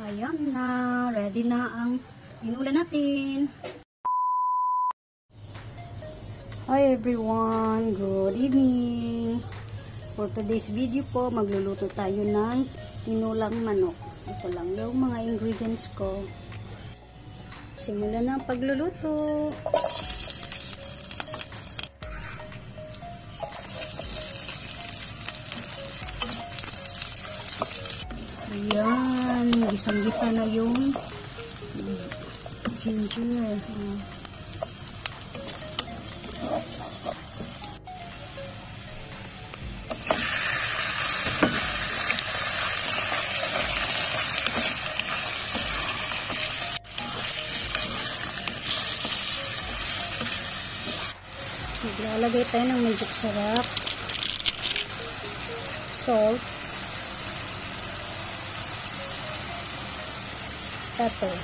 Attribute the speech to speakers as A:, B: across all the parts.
A: Ayan na, ready na ang inulan natin. Hi everyone, good evening. For today's video po, magluluto tayo ng inulang manok. Ito lang yung mga ingredients ko. Simulan na ang pagluluto. Ayan, gisang-gisa na yung ginger. Maglalagay tayo ng magic sarap, salt, pepper.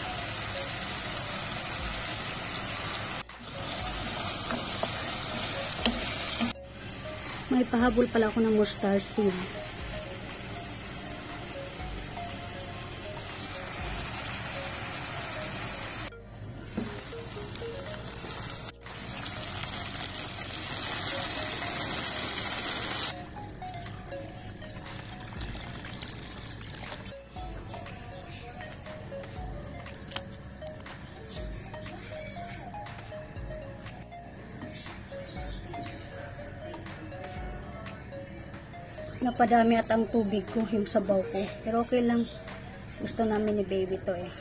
A: May pahabol pala ako ng mustard seed. Napadami at ang tubig ko, yung sabaw ko. Pero okay lang. Gusto namin ni baby to eh.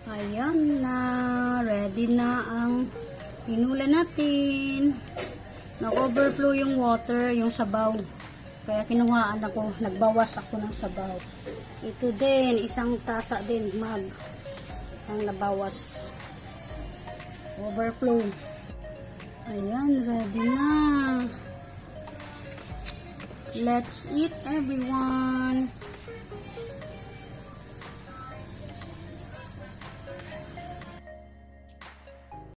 A: Ayan na. Ready na ang inulan natin. Nag-overflow yung water, yung sabaw. Kaya kinuhaan ako, nagbawas ako ng sabaw. Ito din, isang tasa din, mag. Ang nabawas. Overflow. Ayan, ready na. Let's eat everyone.